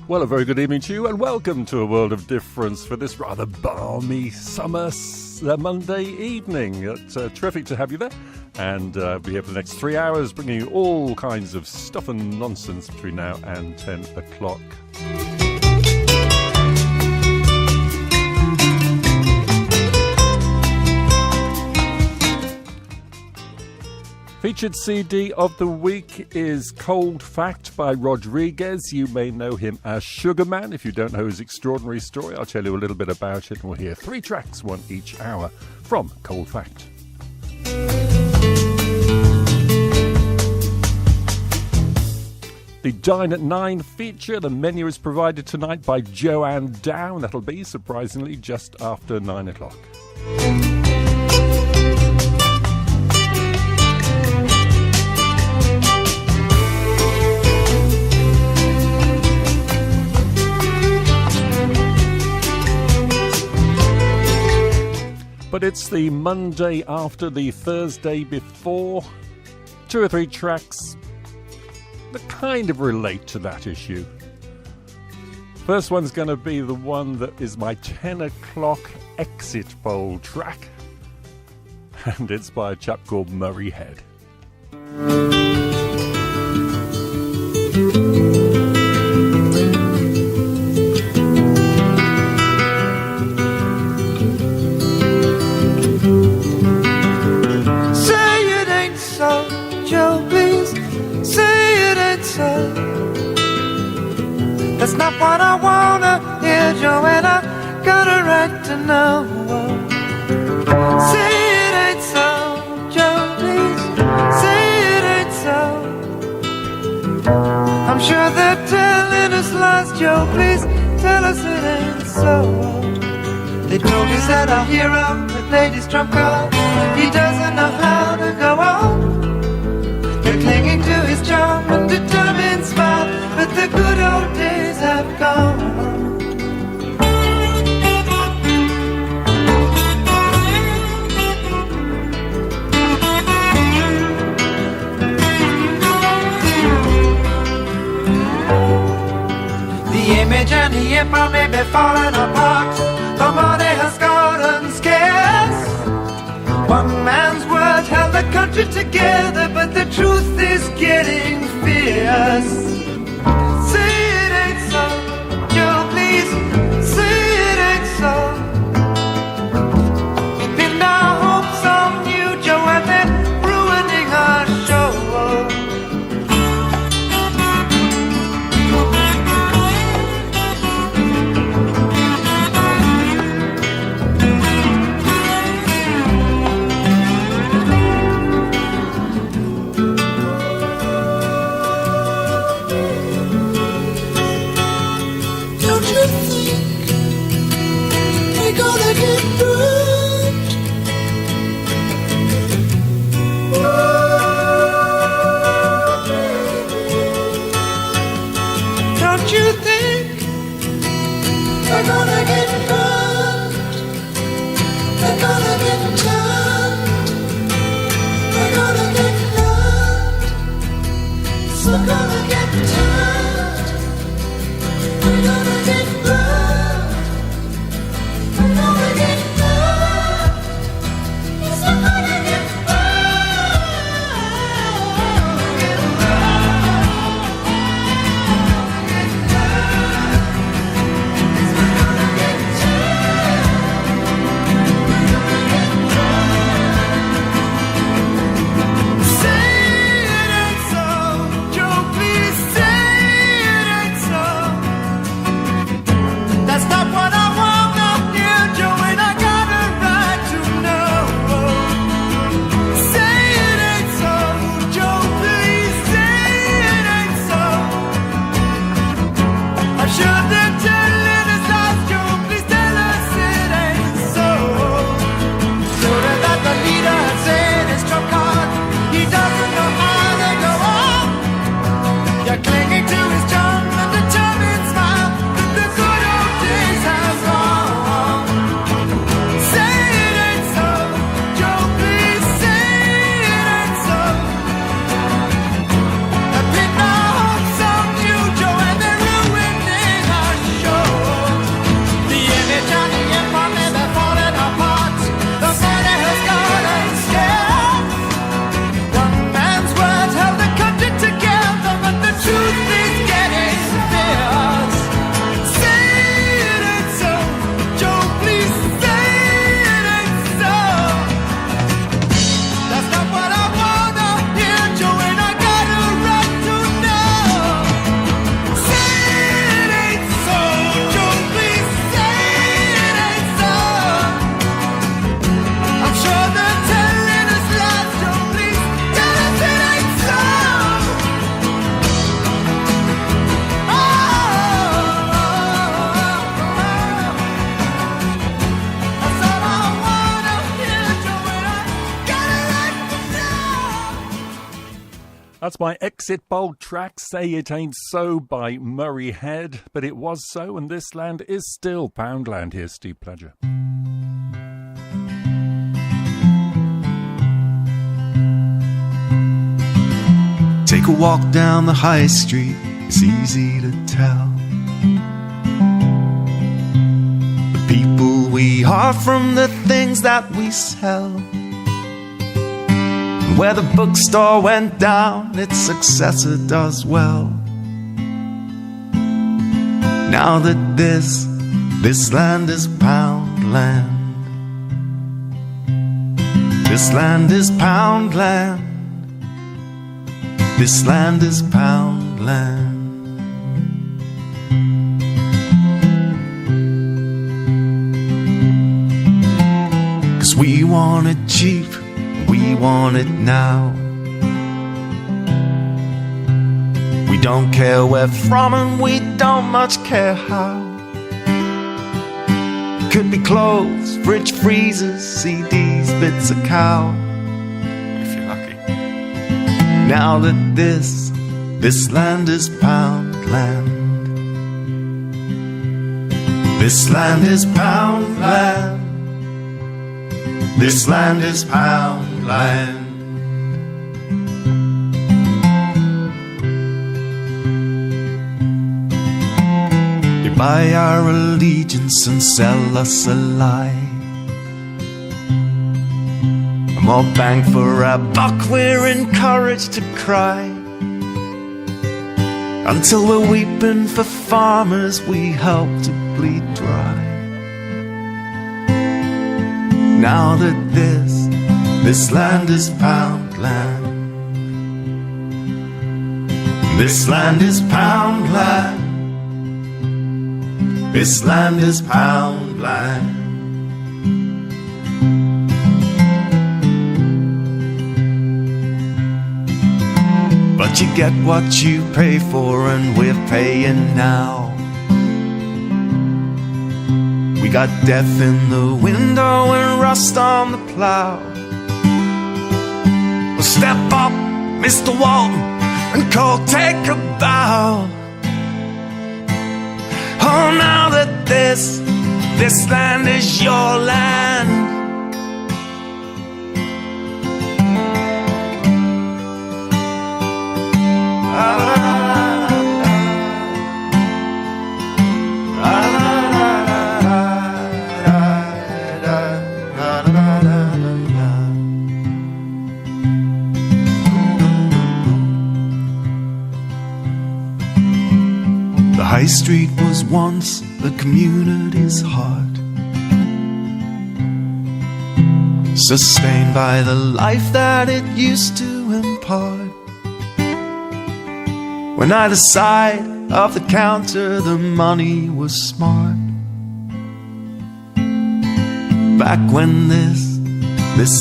Well, a very good evening to you and welcome to A World of Difference for this rather balmy summer Monday evening. It's terrific to have you there, and be here for the next 3 hours bringing you all kinds of stuff and nonsense between now and 10 o'clock. Featured CD of the week is Cold Fact by Rodriguez. You may know him as Sugarman. If you don't know his extraordinary story, I'll tell you a little bit about it, and we'll hear 3 tracks, one each hour, from Cold Fact. The Dine at 9 feature, the menu is provided tonight by Joanne Down. That'll be, surprisingly, just after 9 o'clock. But it's the Monday after, the Thursday before. 2 or 3 tracks that kind of relate to that issue. First one's going to be the one that is my 10 o'clock exit poll track. And it's by a chap called Murray Head. That's not what I wanna hear, Joanna. Got a right to know. Say it ain't so, Joe, please. Say it ain't so. I'm sure they're telling us lies, Joe, please. Tell us it ain't so. They told us that our hero had played his trump card. He doesn't know how to go on. They're clinging to his charm and determined smile, but the good old days have gone. The image and the empire may be falling apart. The money has gotten scarce. One man's word held the country together, but the truth is getting fierce. Say it ain't so, Joe, please. Say it ain't so. We pinned our hopes on you, Joe, and they're ruining our show. Get That's my exit bold track, Say It Ain't So by Murray Head, but it was so, and this land is still Poundland. Here's Steve Pledger. Take a walk down the high street, it's easy to tell the people we are from the things that we sell. Where the bookstore went down, its successor does well. Now that this land is Poundland. This land is Poundland. This land is Poundland. 'Cause we want it cheap, we want it now. We don't care where from and we don't much care how. Could be clothes, fridge freezers, CDs, bits of cow, if you're lucky. Now that this land is Poundland. This land is Poundland. This land is Poundland. They buy our allegiance and sell us a lie. More bang for our buck, we're encouraged to cry. Until we're weeping for farmers we help to bleed dry. Now that this land is Poundland. This land is Poundland. This land is Poundland. But you get what you pay for, and we're paying now. We got death in the window and rust on the plow. Well, step up, Mr. Walton, and call, take a bow. Oh, now that this land is your land. The High Street was once the community's heart, sustained by the life that it used to impart. When either side of the counter the money was smart. Back when this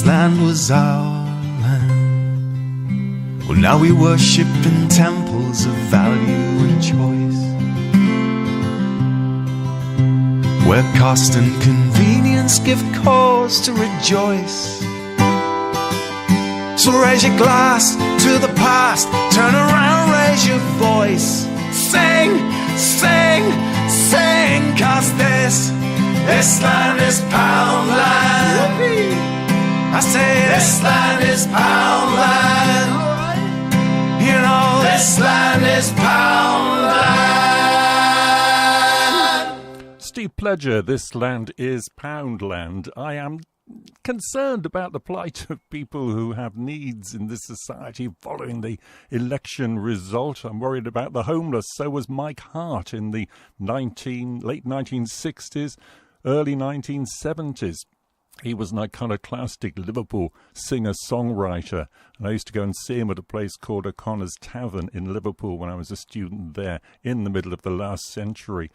land was our land. Well, now we worship in temples of value and choice, where cost and convenience give cause to rejoice. So raise your glass to the past, turn around, raise your voice. Sing, sing, sing, 'cause this land is Poundland. I say this land is Poundland. You know this land is Poundland. Steve Pledger, this land is Poundland. I am concerned about the plight of people who have needs in this society following the election result. I'm worried about the homeless. So was Mike Hart in the late 1960s, early 1970s. He was an iconoclastic Liverpool singer-songwriter, and I used to go and see him at a place called O'Connor's Tavern in Liverpool when I was a student there in the middle of the last century.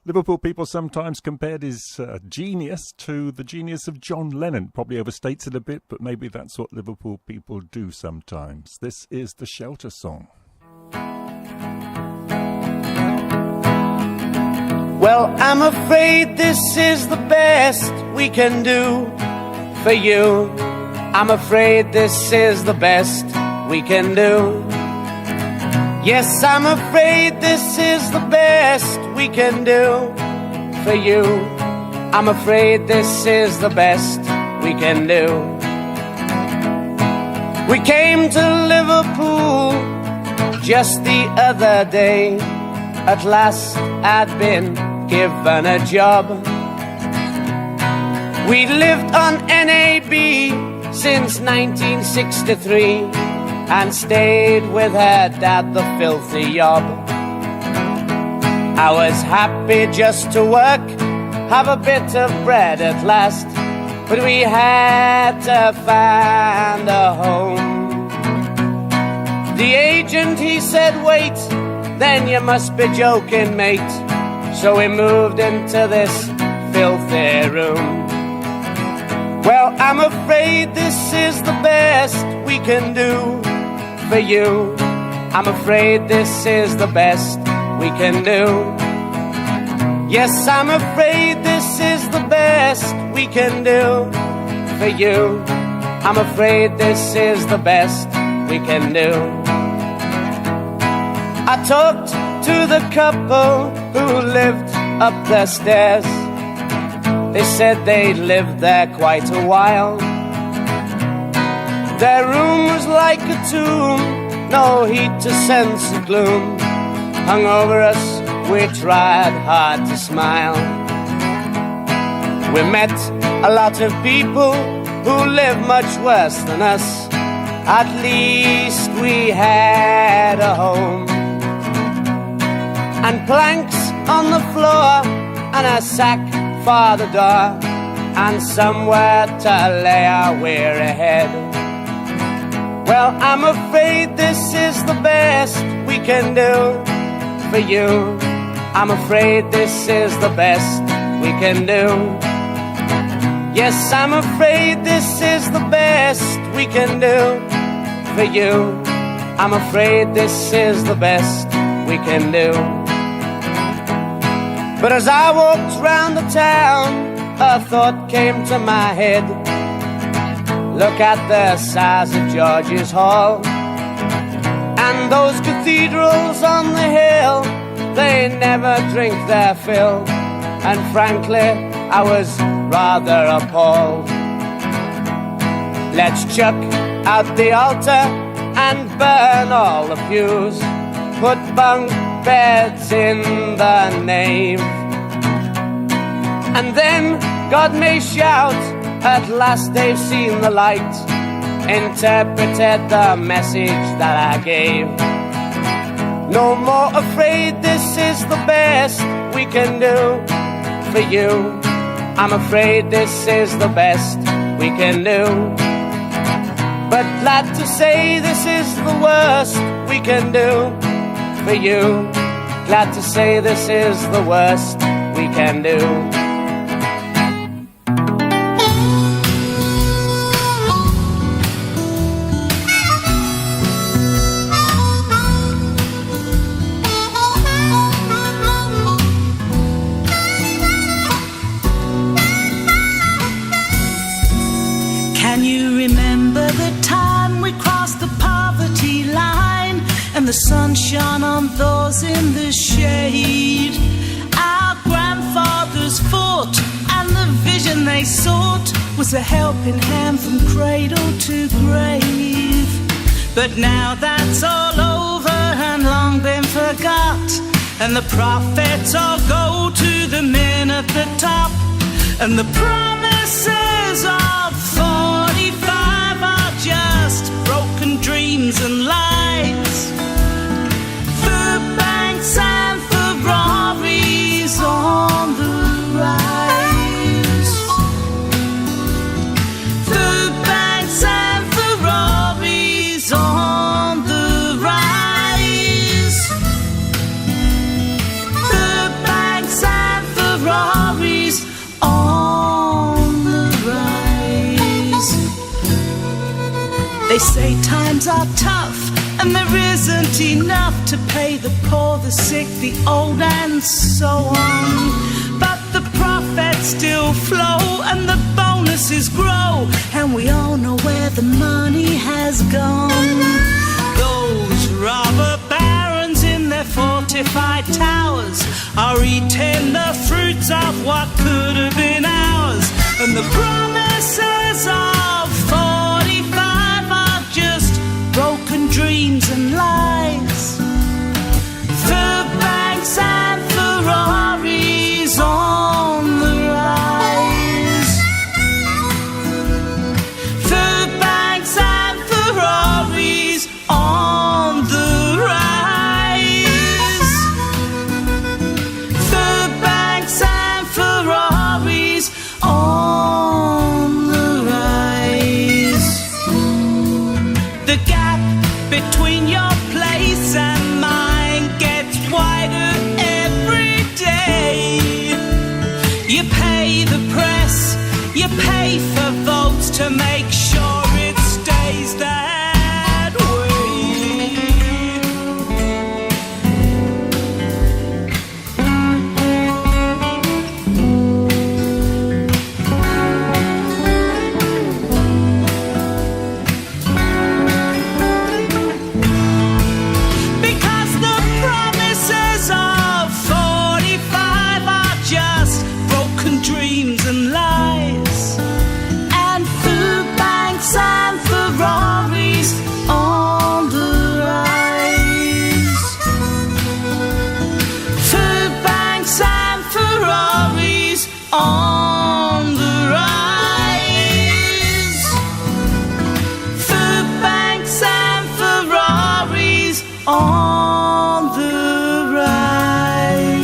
Liverpool people sometimes compared his genius to the genius of John Lennon. Probably overstates it a bit, but maybe that's what Liverpool people do sometimes. This is the Shelter Song. Well, I'm afraid this is the best we can do for you. I'm afraid this is the best we can do. Yes, I'm afraid this is the best we can do for you. I'm afraid this is the best we can do. We came to Liverpool just the other day. At last I'd been given a job. We lived on NAB since 1963 and stayed with her dad, the filthy yob. I was happy just to work, have a bit of bread at last, but we had to find a home. The agent, he said, wait, then you must be joking, mate. So we moved into this filthy room. Well, I'm afraid this is the best we can do for you. I'm afraid this is the best we can do. Yes, I'm afraid this is the best we can do for you. I'm afraid this is the best we can do. I talked to the couple who lived up the stairs. They said they'd lived there quite a while. Their room was like a tomb, no heat to sense of gloom hung over us. We tried hard to smile. We met a lot of people who live much worse than us. At least we had a home, and planks on the floor, and a sack for the door, and somewhere to lay our weary head. Well, I'm afraid this is the best we can do for you. I'm afraid this is the best we can do. Yes, I'm afraid this is the best we can do for you. I'm afraid this is the best we can do. But as I walked round the town, a thought came to my head. Look at the size of George's Hall, and those cathedrals on the hill, they never drink their fill. And frankly, I was rather appalled. Let's chuck out the altar and burn all the pews, put bunk beds in the nave, and then God may shout, at last they've seen the light, interpreted the message that I gave. No more afraid, this is the best we can do for you. I'm afraid this is the best we can do, but glad to say this is the worst we can do for you. Glad to say this is the worst we can do. Can you remember the time we crossed the poverty line and the sun shone on those in the shade? Our grandfathers fought, and the vision they sought was a helping hand from cradle to grave. But now that's all over and long been forgot, and the prophets all go to the men at the top, and the promises of 45 are just broken dreams and lies. Food banks and Ferraris on the rise. Food banks and Ferraris on the rise. Food banks and Ferraris on the rise. They say times are tough and there isn't enough to pay the poor, the sick, the old and so on. But the profits still flow and the bonuses grow, and we all know where the money has gone. Those robber barons fortified towers are eating the fruits of what could have been ours. And the promises of 45 are just broken dreams and lies. Food banks and Ferraris on the rise. Food banks and Ferraris on the rise. Food banks and Ferraris on the rise. The gap between your place and mine gets wider every day. You pay the press, you pay for votes to make sure it stays that way. Because the promises of 45 are just broken dreams and lies. And food banks and Ferraris on the rise. Food banks and Ferraris on the rise. Food banks and Ferraris on the rise.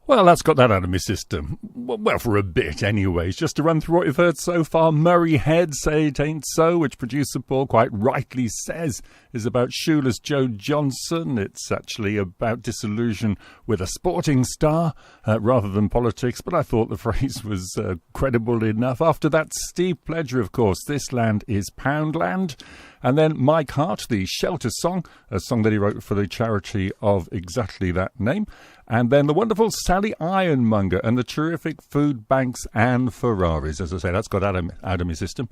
Well, that's got that out of my system. Well, for a bit, anyways. Just to run through what you've heard so far, Murray Head, Say It Ain't So, which producer Paul quite rightly says is about shoeless Joe Johnson. It's actually about disillusion with a sporting star rather than politics, but I thought the phrase was credible enough. After that, Steve Pledger, of course, This Land is Poundland. And then Mike Hart, the Shelter Song, a song that he wrote for the charity of exactly that name. And then the wonderful Sally Ironmonger and the terrific Food Banks and Ferraris. As I say, that's got out of my system.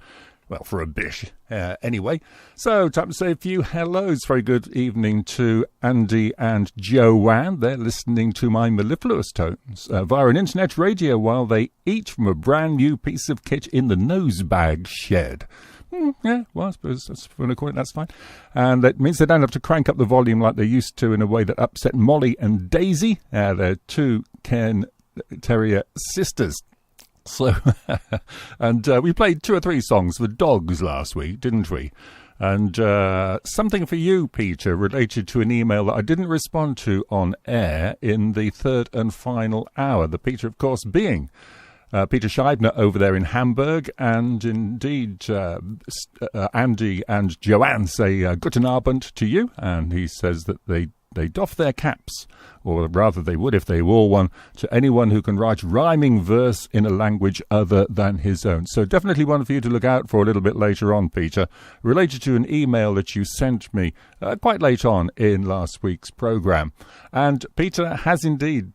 Well, for a bit, anyway. So, time to say a few hellos. Very good evening to Andy and Joanne. They're listening to my mellifluous tones via an internet radio while they eat from a brand new piece of kit in the Nosebag Shed. Yeah, well, I suppose that's fine. And that means they don't have to crank up the volume like they used to in a way that upset Molly and Daisy. They're two Cairn Terrier sisters. So, and we played 2 or 3 songs for dogs last week, didn't we? And something for you, Peter, related to an email that I didn't respond to on air in the third and final hour. The Peter, of course, being Peter Scheibner over there in Hamburg, and indeed Andy and Joanne say Guten Abend to you, and he says that they doff their caps, or rather they would if they wore one, to anyone who can write rhyming verse in a language other than his own. So definitely one for you to look out for a little bit later on, Peter, related to an email that you sent me quite late on in last week's programme. And Peter has indeed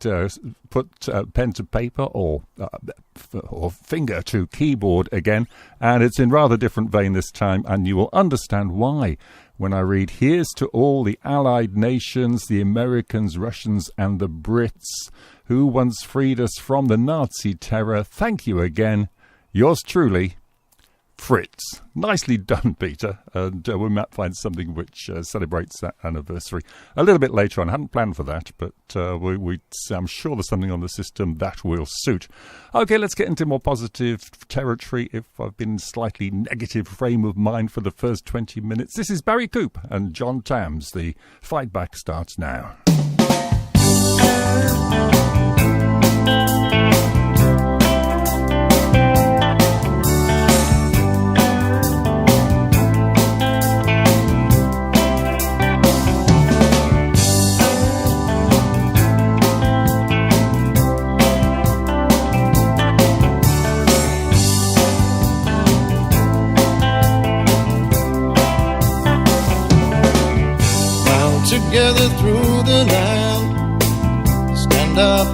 put pen to paper or finger to keyboard again, and it's in rather different vein this time, and you will understand why when I read, "Here's to all the Allied nations, the Americans, Russians and the Brits, who once freed us from the Nazi terror. Thank you again. Yours truly, Fritz." Nicely done, Peter. And we might find something which celebrates that anniversary a little bit later on. I hadn't planned for that, but I'm sure there's something on the system that will suit. Okay, let's get into more positive territory if I've been in slightly negative frame of mind for the first 20 minutes. This is Barry Coop and John Tams. The Fight Back starts now. Together through the land, stand up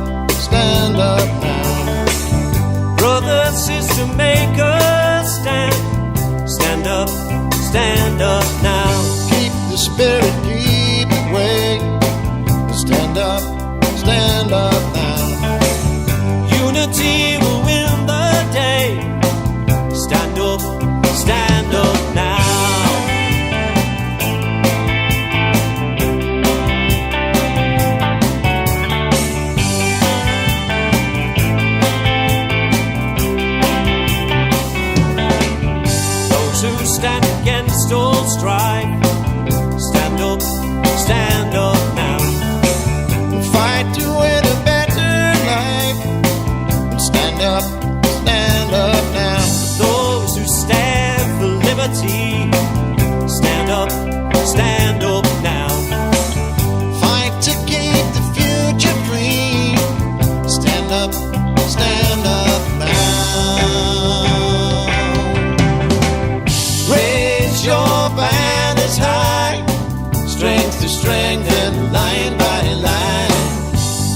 now. Brother, sister, make a stand. Stand up stand up now. Keep the spirit, keep the way. Stand up now. Unity will win the day. Stand up now. Those who stand against all strife, stand up now. Fight to win a better life. Stand up now. Those who stand for liberty, stand up now. Fight to keep the future free. Stand up now. Raise your banners high, strength to strength and line by line.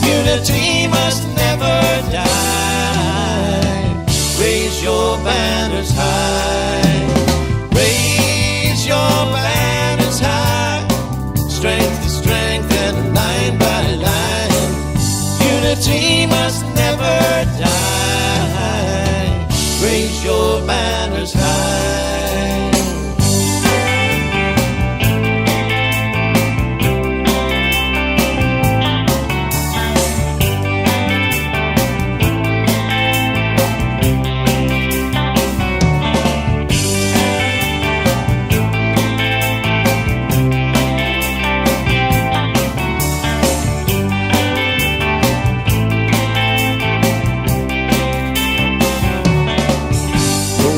Unity must never die. Raise your banners high. Raise your banners high. Strength to strength and line by line. Unity must never die. Raise your banners high.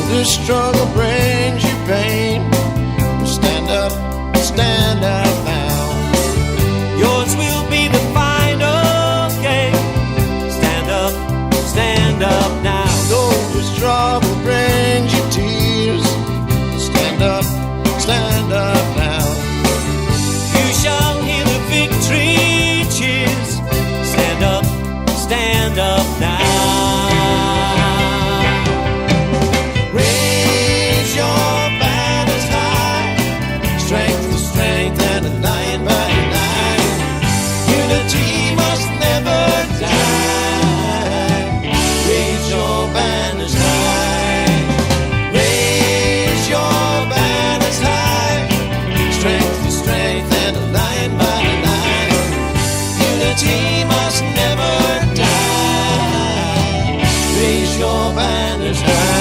The struggle brings you pain. Stand up now. Yours will be the final game. Stand up now. Though the struggle brings you tears, stand up now. You shall hear the victory cheers. Stand up now. Unity must never die. Raise your banners high. Raise your banners high. Strength to strength and line by line. Unity must never die. Raise your banners high.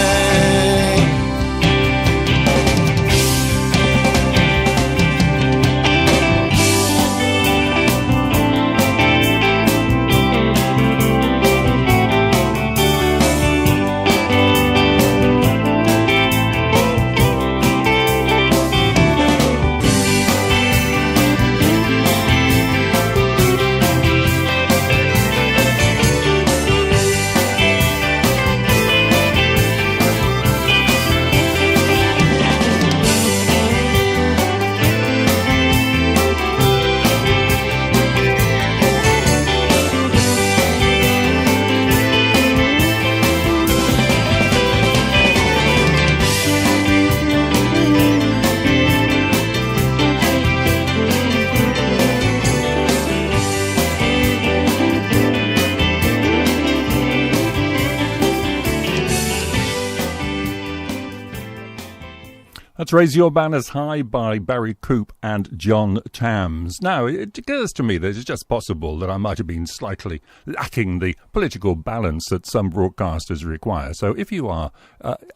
That's Raise Your Banners High by Barry Coop and John Tams. Now, it occurs to me that it's just possible that I might have been slightly lacking the political balance that some broadcasters require. So if you are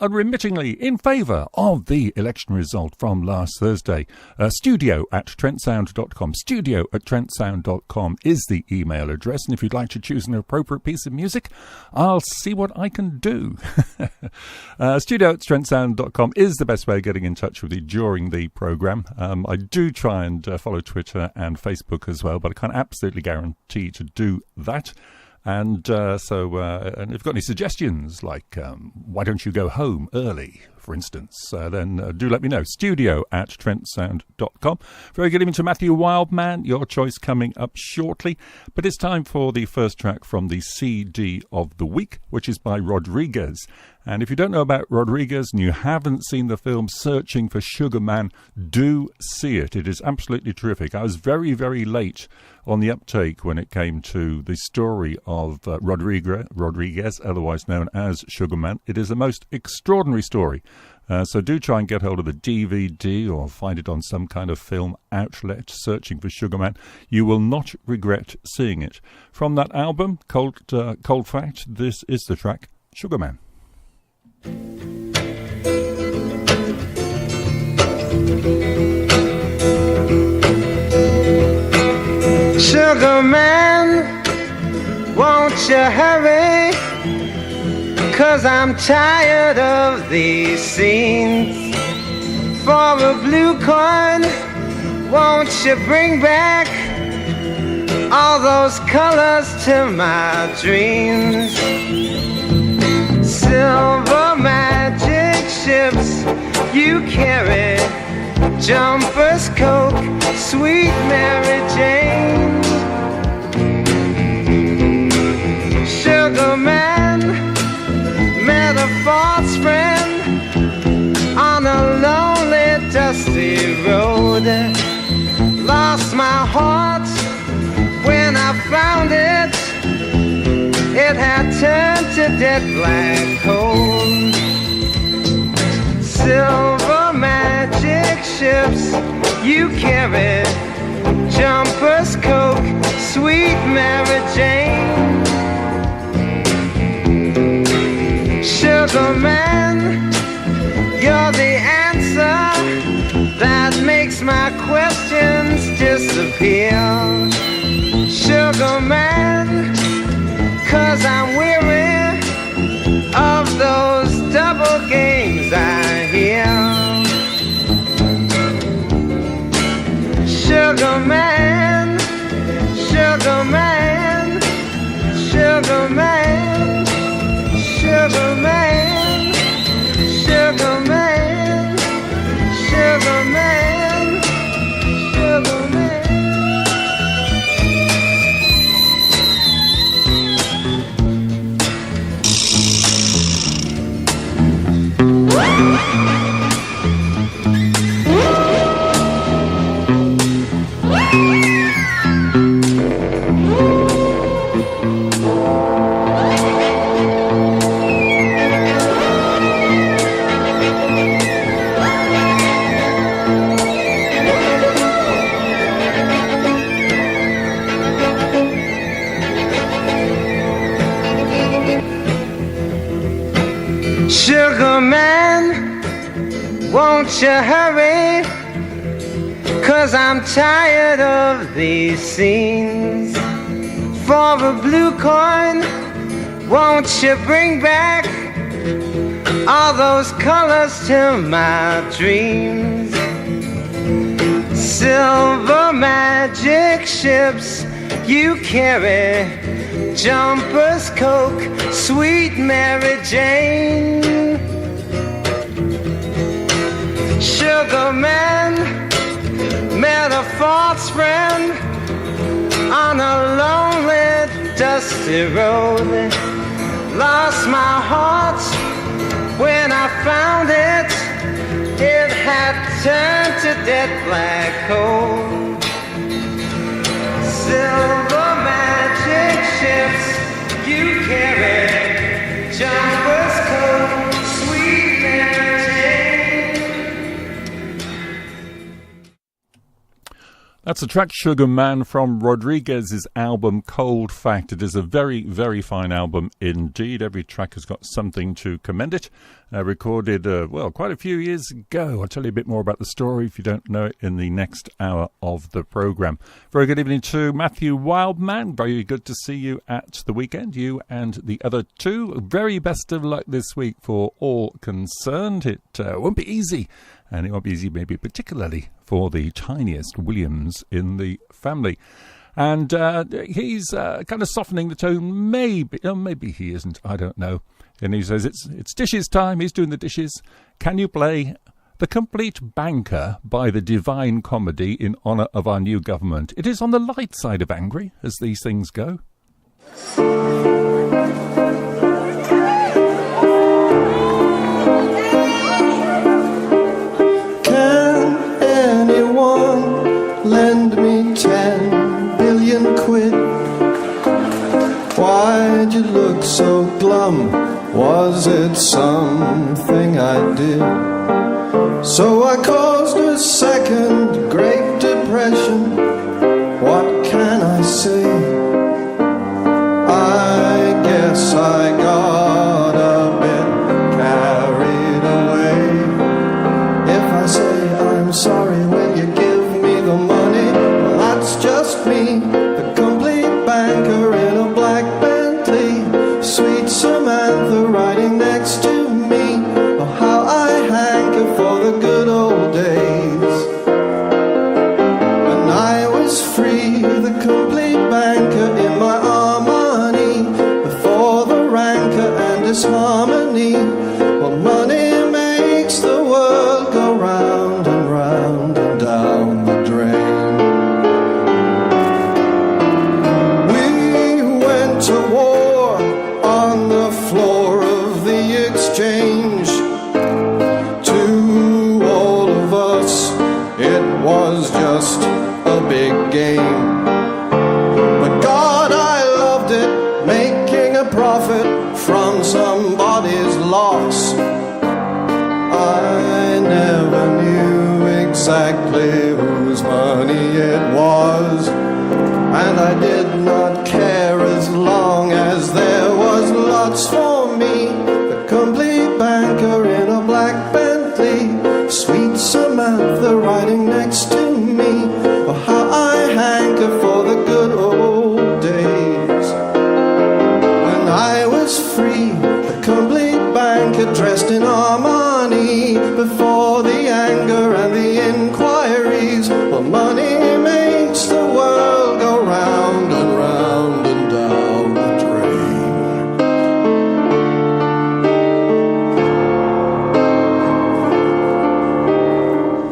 unremittingly in favour of the election result from last Thursday, studio@trentsound.com. Studio@trentsound.com is the email address. And if you'd like to choose an appropriate piece of music, I'll see what I can do. Studio@trentsound.com is the best way of getting in touch with you during the programme. I do try and follow Twitter and Facebook as well, but I can't absolutely guarantee to do that. And and if you've got any suggestions, like why don't you go home early, for instance, then do let me know. Studio@trentsound.com. Very good evening to Matthew Wildman. Your choice coming up shortly. But it's time for the first track from the CD of the week, which is by Rodriguez. And if you don't know about Rodriguez and you haven't seen the film Searching for Sugar Man, do see it. It is absolutely terrific. I was very, very late on the uptake when it came to the story of Rodriguez, otherwise known as Sugar Man. It is a most extraordinary story. So do try and get hold of the DVD or find it on some kind of film outlet, Searching for Sugar Man. You will not regret seeing it. From that album, Cold Fact, this is the track Sugar Man. Sugar man, won't you hurry? 'Cause I'm tired of these scenes. For a blue coin, won't you bring back all those colors to my dreams? Silver magic ships you carry, jumpers, Coke, sweet Mary Jane. Sugar man, met a false friend on a lonely, dusty road. Lost my heart when I found it. It had turned to dead black coal. Silver magic ships you carry, jumpers, Coke, sweet Mary Jane. Sugar man, you're the answer that makes my questions disappear. Sugar man, 'cause I'm weary of those double games I hear. Sugar man, sugar man, sugar man, sugar man, sugar man, sugar man, sugar man. Sugar man, won't you hurry? 'Cause I'm tired of these scenes. For a blue coin, won't you bring back all those colors to my dreams? Silver magic ships you carry, jumpers, Coke, sweet Mary Jane. Sugar man, met a false friend on a lonely, dusty road. Lost my heart when I found it. It had turned to dead black coal. Silver magic ships you carry, jumpers, Coke, sweet Mary Jane. That's a track Sugar Man from Rodriguez's album Cold Fact. It is a very, very fine album indeed. Every track has got something to commend it. Recorded, quite a few years ago. I'll tell you a bit more about the story if you don't know it in the next hour of the programme. Very good evening to Matthew Wildman. Very good to see you at the weekend, you and the other two. Very best of luck this week for all concerned. It won't be easy, and it won't be easy maybe particularly for the tiniest Williams in the family. And he's kind of softening the tone, maybe he isn't, I don't know. And he says, it's dishes time, he's doing the dishes. Can you play The Complete Banker by the Divine Comedy in honour of our new government? It is on the light side of angry, as these things go. was it something I did? So I caused a second Great Depression. What can I say? I guess I got a bit carried away. If I say I'm sorry, will you give me the money? Well, that's just me, the complete banker in a black Bentley. Sweet Samantha riding next to me. Oh, how I hanker for the good old days when I was free, the complete banker in my Armani, before the rancor and disharmony. Well, money makes the world go round and round and down the drain. We went to war on the floor of the exchange. To all of us, it was just a big game. But God, I loved it, making a profit from somebody's loss. I never knew exactly whose money it was, and I did not care as long as there was lots for me. The complete banker in a black Bentley, sweet Samantha riding next to me. Oh, how I hanker for the good old days when I was free, the complete banker dressed in Armani, before the anger and the inquiries. Well, money makes the world go round and round and down the drain.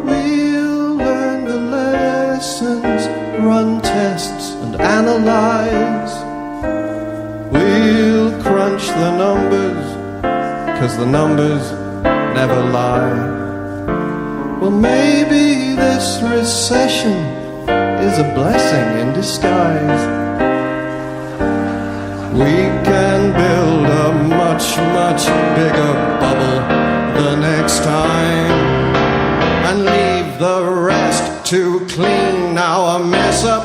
We'll learn the lessons, run tests and analyze. We'll crunch the numbers, 'cause the numbers never lie. Well, maybe this recession is a blessing in disguise. We can build a much, much bigger bubble the next time and leave the rest to clean our mess up.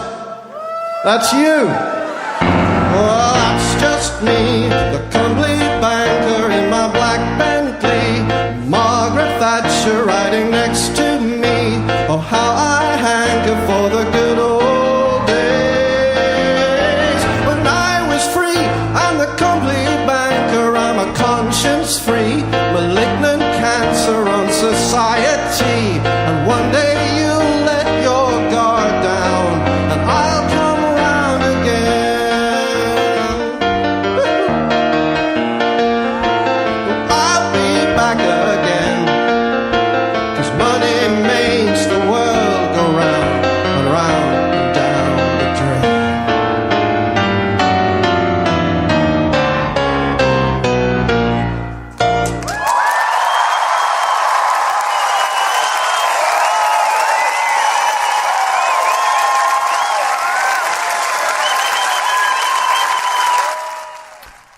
That's you. Well, that's just me, the complete banker in my black Bentley. Margaret Thatcher riding next to me. Oh, how I hanker for the good old days when I was free. I'm the complete banker, I'm a conscience-free, malignant cancer on society. And one day you'll let your guard down and I'll come around again. I'll be back again, 'cause money makes the world go round and round and down the drain.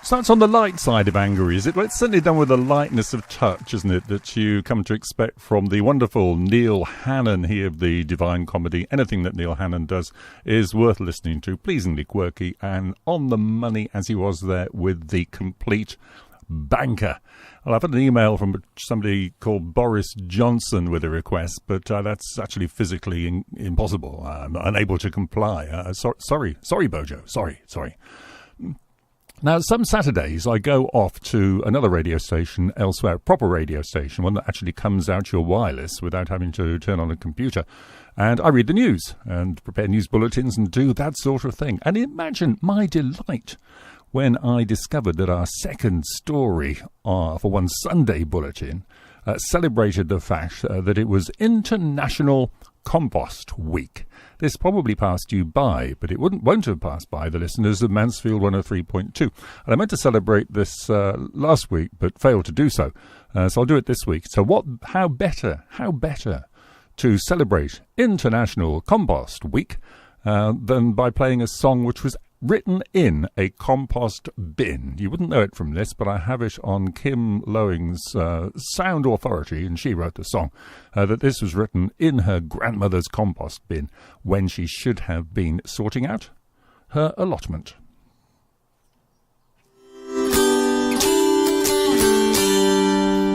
So that's on the light side of anger, is it? Well, it's certainly done with a lightness of touch, isn't it, that you come to expect from the wonderful Neil Hannon here of the Divine Comedy. Anything that Neil Hannon does is worth listening to, pleasingly quirky and on the money as he was there with the complete banker. Well, I've had an email from somebody called Boris Johnson with a request, but that's actually physically impossible. I'm unable to comply. Sorry, Bojo. Sorry. Now, some Saturdays I go off to another radio station elsewhere, a proper radio station, one that actually comes out your wireless without having to turn on a computer. And I read the news and prepare news bulletins and do that sort of thing. And imagine my delight when I discovered that our second story for one Sunday bulletin celebrated the fact that it was International Compost Week. This probably passed you by, but it won't have passed by the listeners of Mansfield 103.2. And I meant to celebrate this last week, but failed to do so. So I'll do it this week. So how better to celebrate International Compost Week than by playing a song which was written in a compost bin. You wouldn't know it from this, but I have it on Kim Loing's Sound Authority, and she wrote the song, that this was written in her grandmother's compost bin when she should have been sorting out her allotment.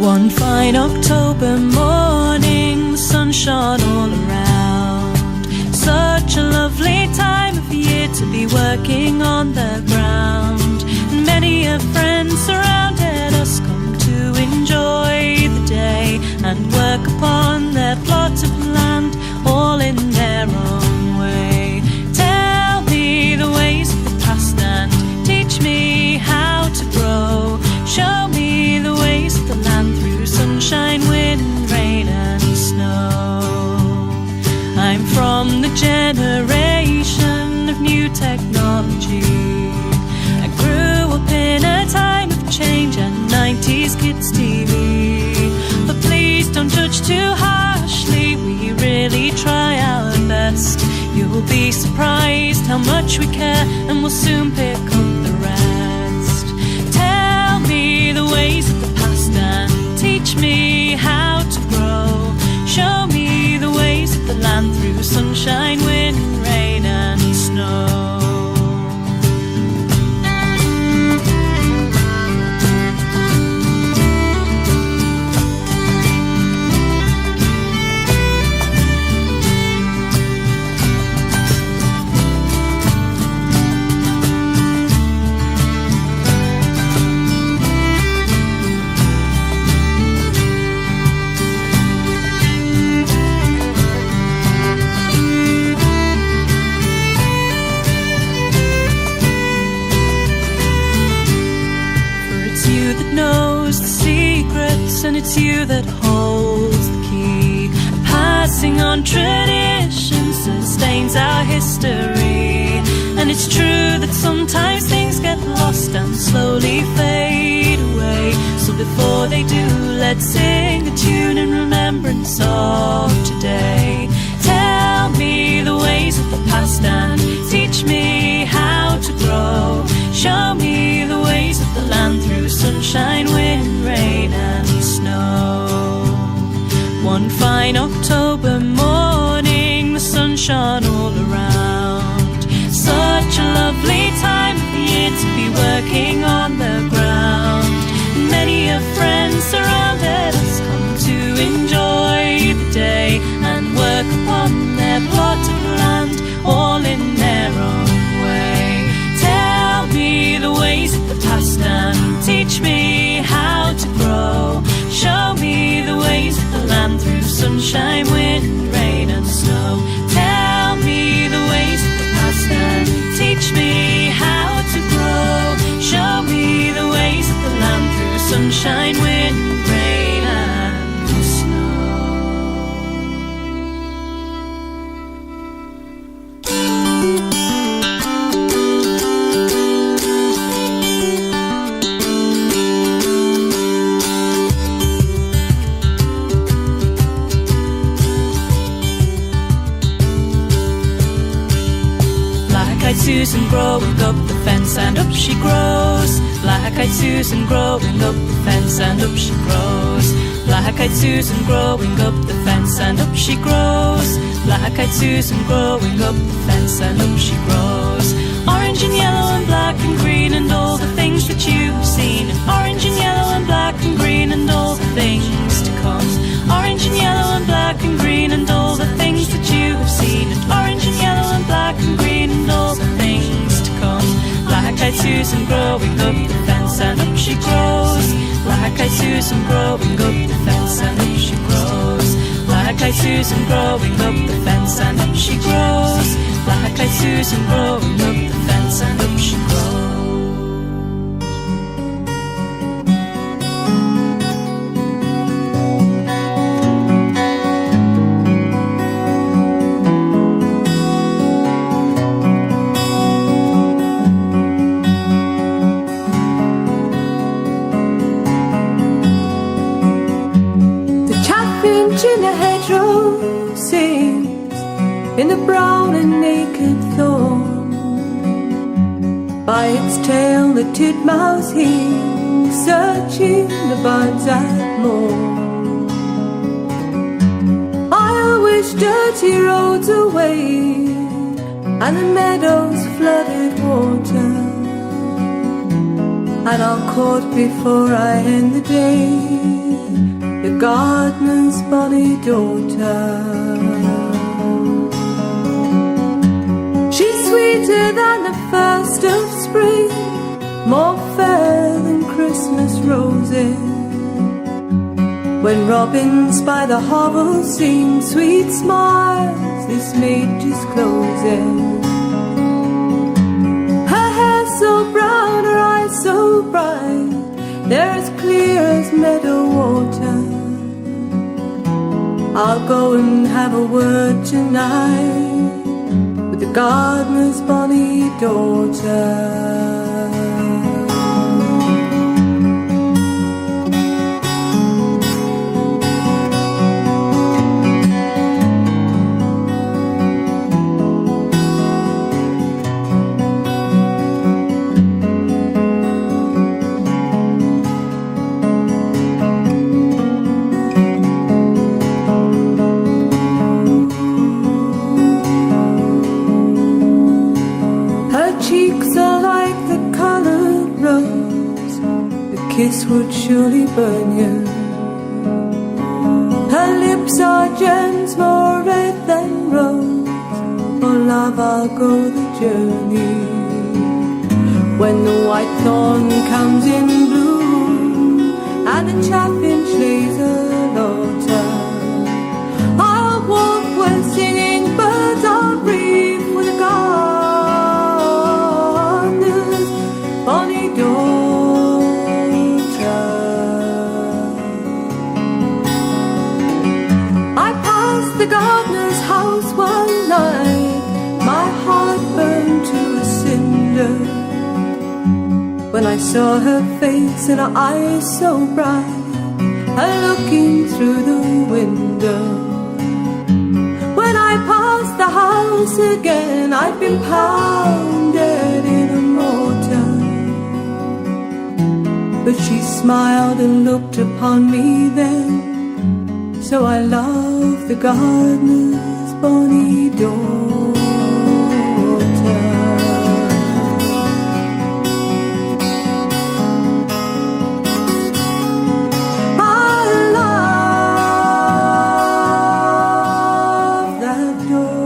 One fine October morning, the sun shone all around. Such a lovely time of year to be working on the ground. And many a friend surrounded us, come to enjoy the day and work upon their plot of land, all in their own way. Tell me the ways of the past and teach me how to grow. Show me the ways of the land through sunshine, wind, rain and snow. I'm from the generation of new technology. I grew up in a time of change and 90s kids TV. But please don't judge too harshly, we really try our best. You'll be surprised how much we care, and we'll soon pick up the rest. Tell me the ways of the past and teach me how to grow. Show me the ways of the land through sunshine, wind, rain and snow. And it's you that holds the key. Passing on tradition sustains our history. And it's true that sometimes things get lost and slowly fade away. So before they do, let's sing a tune in remembrance of today. Tell me the ways of the past and teach me how to grow. Show me the ways of the land through sunshine, wind, rain and snow. One fine October morning, the sun shone all around. Such a lovely time of year to be working on the ground. Many a friend surrounded us, come to enjoy the day and work upon their plot of land, all in their own way. Tell me the ways of the past and teach me how to grow. Show me the ways of the land through sunshine, wind, rain and snow. Tell me the ways of the past and teach me how to grow. Show me the ways of the land through sunshine, wind, rain and snow. Black-eyed Susan growing up the fence and up she grows. Black-eyed Susan growing up the fence and up she grows. Black-eyed Susan growing up the fence and up she grows. Black-eyed Susan growing up the fence and up she grows. Orange and yellow and black and green and all the things that you've seen. Orange and yellow and black and green and all the things to come. Orange and yellow and black and green and all the things that you have seen. And orange and yellow and black and green and all the things to come. Black-eyed Susan growing up the fence and up she grows. Black-eyed Susan growing up the fence and up she grows. Black-eyed Susan growing up the fence and up she grows. Black-eyed Susan growing up the fence and up she grows. In the hedgerow sings in the brown and naked thorn. By its tail the titmouse hing, searching the birds at morn. I'll wish dirty roads away and the meadows flooded water, and I'll court before I end the day the gardener's bonny daughter. She's sweeter than the first of spring, more fair than Christmas roses. When robins by the hovel sing sweet smiles, this maid discloses. Her hair so brown, her eyes so bright, they're as clear as meadow water. I'll go and have a word tonight with the gardener's bonny daughter. Kiss would surely burn you. Her lips are gems more red than rose. For love I'll go the journey. When the white thorn comes in bloom and the chaffinch lays a laughter, I'll walk where singing birds are brief with the gardener's bonny daughter. The gardener's house one night, my heart burned to a cinder when I saw her face and her eyes so bright, her looking through the window. When I passed the house again, I'd been pounded in a mortar, but she smiled and looked upon me then. So I love the gardener's bonny daughter. I love that daughter.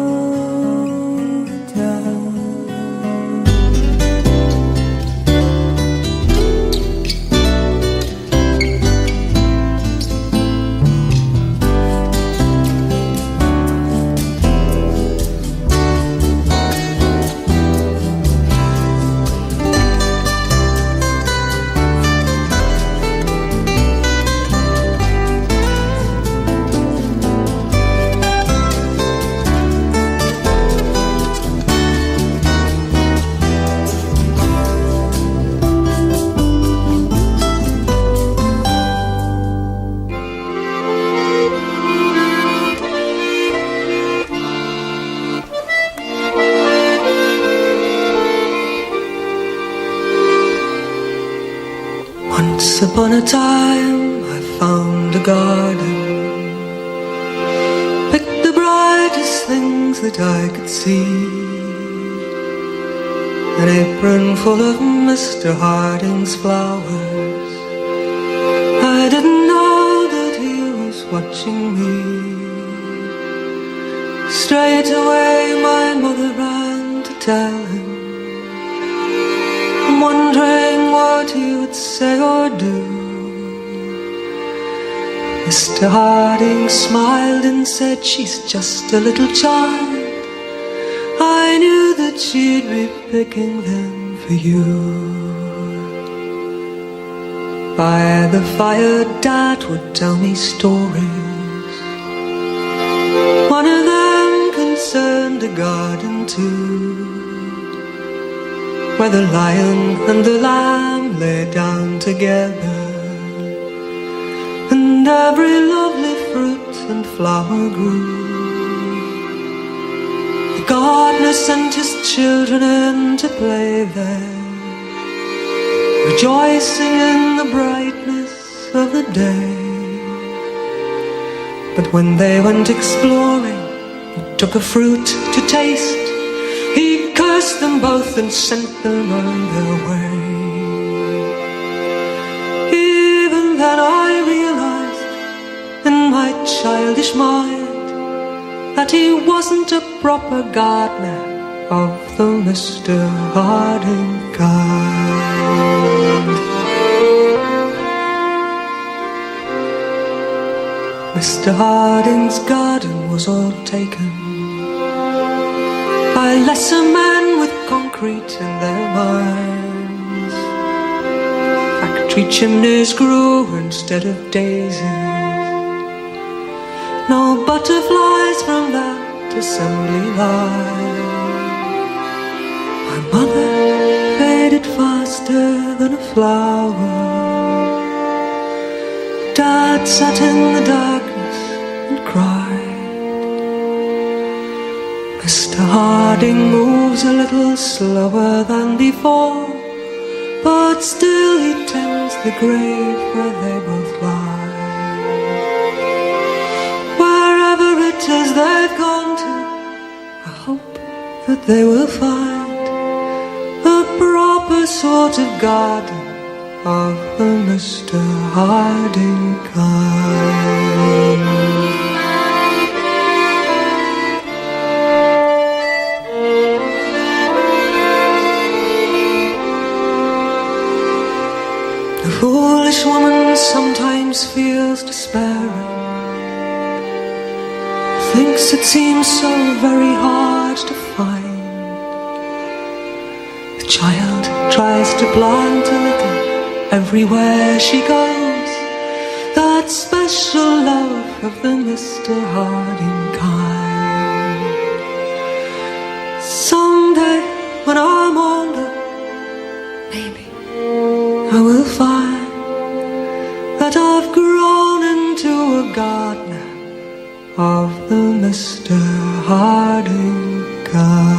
Once upon a time I found a garden, picked the brightest things that I could see, an apron full of Mr. Harding's flowers. I didn't know that he was watching me. Straight away my mother ran to tell him, wondering what he would say or do. Mr. Harding smiled and said, she's just a little child. I knew that she'd be picking them for you. By the fire Dad would tell me stories. One of them concerned a garden too, where the lion and the lamb lay down together, and every lovely fruit and flower grew. The gardener sent his children in to play there, rejoicing in the brightness of the day. But when they went exploring and took a fruit to taste, he cursed them both and sent them on their way. Even then I realized in my childish mind that he wasn't a proper gardener of the Mr. Harding kind. Mr. Harding's garden was all taken by lesser men with concrete in their minds. Factory chimneys grew instead of daisies. No butterflies from that assembly line. My mother faded faster than a flower. Dad sat in the darkness and cried. Mr. Harding moves a little slower than before, but still he tends the grave where they both lie. Wherever it is they've gone to, I hope that they will find a proper sort of garden of the Mr. Harding kind. The foolish woman sometimes feels despairing, thinks it seems so very hard to find. The child tries to plant a little everywhere she goes, that special love of the Mr. Harding kind. Someday when I'm older, maybe I will find that I've grown into a gardener of the Mr. Harding kind.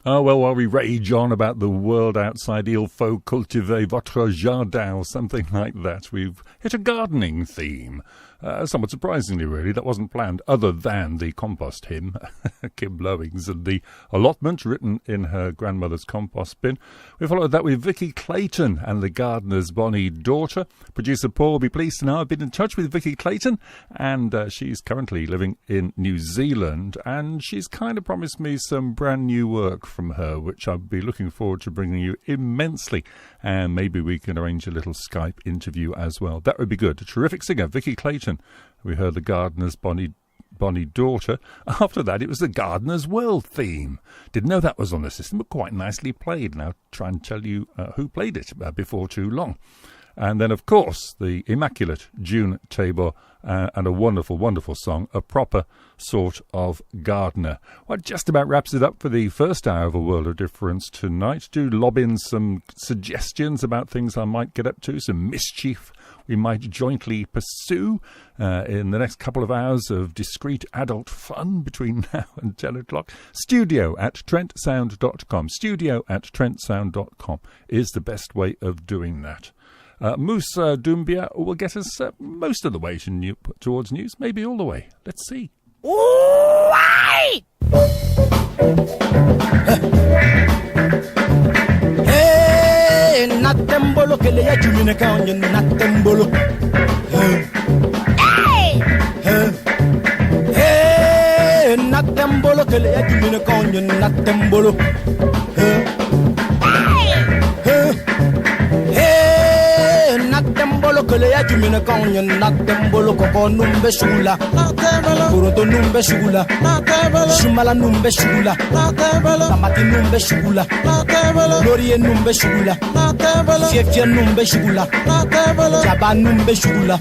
Well, while we rage on about the world outside, il faut cultiver votre jardin, or something like that, we've hit a gardening theme. Somewhat surprisingly, really, that wasn't planned, other than the compost hymn, Kim Blowings, and the allotment written in her grandmother's compost bin. We followed that with Vicky Clayton and the gardener's bonny daughter. Producer Paul will be pleased to know I've been in touch with Vicky Clayton, and she's currently living in New Zealand, and she's kind of promised me some brand new work from her, which I'll be looking forward to bringing you immensely, and maybe we can arrange a little Skype interview as well. That would be good. A terrific singer, Vicky Clayton. We heard the gardener's bonny daughter. After that, it was the Gardener's World theme. Didn't know that was on the system, but quite nicely played. And I'll try and tell you who played it before too long. And then, of course, the immaculate June Tabor and a wonderful, wonderful song, A Proper Sort of Gardener. Well, it just about wraps it up for the first hour of A World of Difference tonight. Do lob in some suggestions about things I might get up to, some mischief we might jointly pursue in the next couple of hours of discreet adult fun between now and 10 o'clock. Studio@trentsound.com. Studio@trentsound.com is the best way of doing that. Moussa Doumbia will get us most of the way towards news, maybe all the way. Let's see. Hey, natembolo que le ya jumine ka onye natembolo. Hey, hey, natembolo que le ya jumine ka onye natembolo. Natembolo kele ya jumine ka onye natembolo koko numbe shugula Kuroto numbe shugula Shumala numbe shugula Tamati numbe shugula Lorie numbe shugula Fiefie numbe shugula Jaba numbe shugula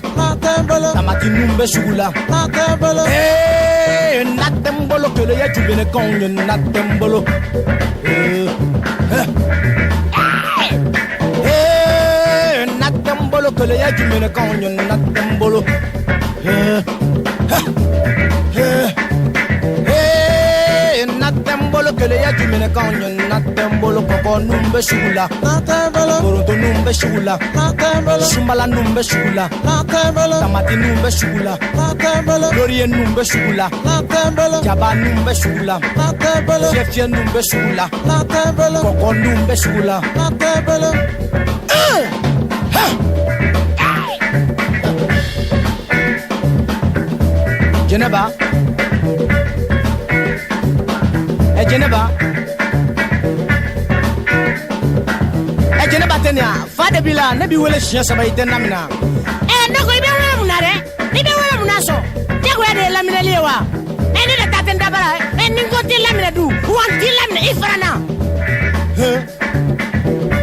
Tamati numbe shugula Hey Natembolo que le jubile con natembolo. Natembolo que le jubile con natembolo. Natembolo que le jubile con natembolo coco numbe shula. Natembolo Toronto numbe shula. Natembolo Shumbala numbe shula. Natembolo Tamati numbe shula. Natembolo Lorien numbe shula. Natembolo Jaba numbe shula. Natembolo Chefia numbe shula. Natembolo Coco numbe shula. Natembolo Geneva Geneva tenia fade bila ne bi wele shia saba itena mina no ko ibe wele munare ibe wele munaso te ko de lamina lewa ni de taten dabara ni ko ti lamina du wan ti lamina ifrana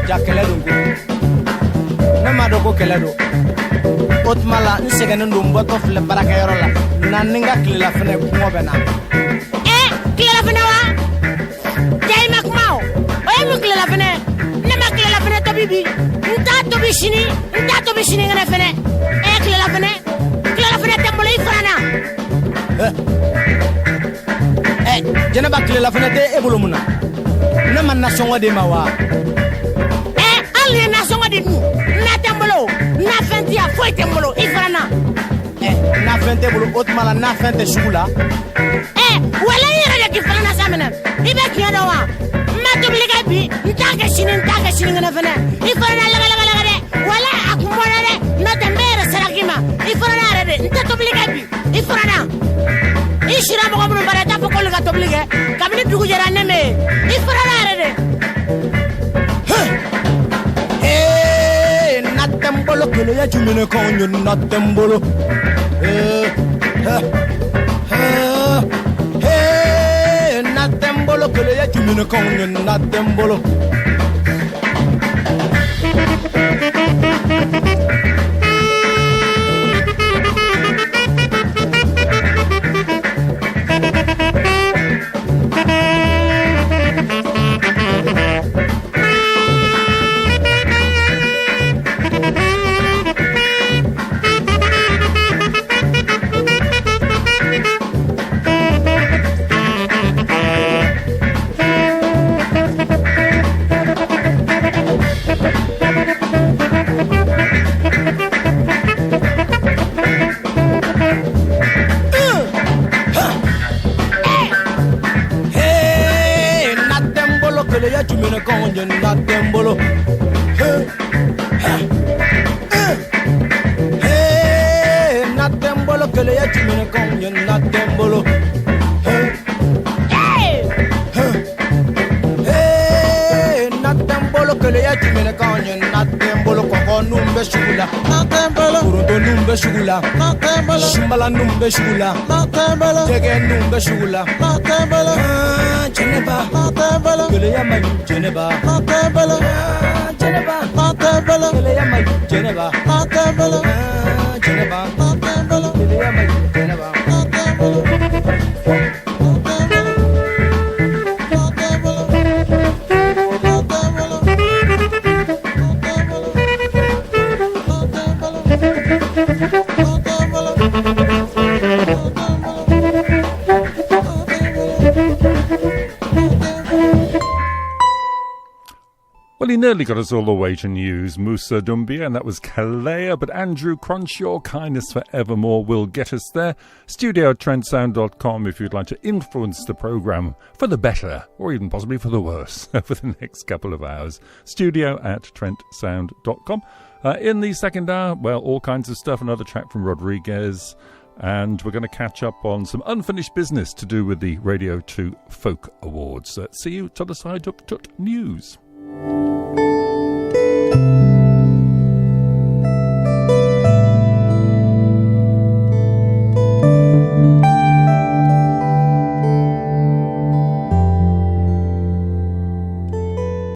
jakele dungu na ma do ko kele do otmala ni segene ndum boto fle baraka yorola na ninga kila fene ko bena kila fene wa jay mak maw o mu kila fene ne mak kila fene to bibi nta to bishini ngene fene kila fene tembole ifrana jena ba kila fene te ebulumuna ne man na songo de mawa ali na songo de nu na tembolo na fentia foi tembolo ifrana na fente bulu otmala na fente shula wala yere de kifrana samena ibe kiado wa ma to bliga bi ntaka shini ngene fene ifrana la de wala akumona de no tembere sarakima ifrana rede nta to bliga bi ifrana ishira mo ko bara ta ko ga to bliga kabini dugu jara neme ifrana rede natembolo kele ya jumene ko nyon natembolo natembolo kele ya jumene ko nyon natembolo natembolo natembolo kele ya jumene konyo natembolo natembolo kele ya jumene konyo natembolo koko numbe shugula natembolo kurundo numbe shugula natembolo shumbala numbe shugula natembolo jege numbe shugula natembolo Geneva natembolo kele ya mai Geneva natembolo Geneva natembolo kele ya mai Geneva natembolo Geneva natembolo kele ya mai Geneva natembolo Well, he nearly got us all the way to news, Musa Dumbia, and that was Kalea, but Andrew Cronshaw, Kindness Forevermore, will get us there. Studio at trentsound.com if you'd like to influence the programme for the better, or even possibly for the worse, for the next couple of hours. Studio at trentsound.com. In the second hour, well, all kinds of stuff, another track from Rodriguez, and we're going to catch up on some unfinished business to do with the Radio 2 Folk Awards. See you to the side, Tut Tut News.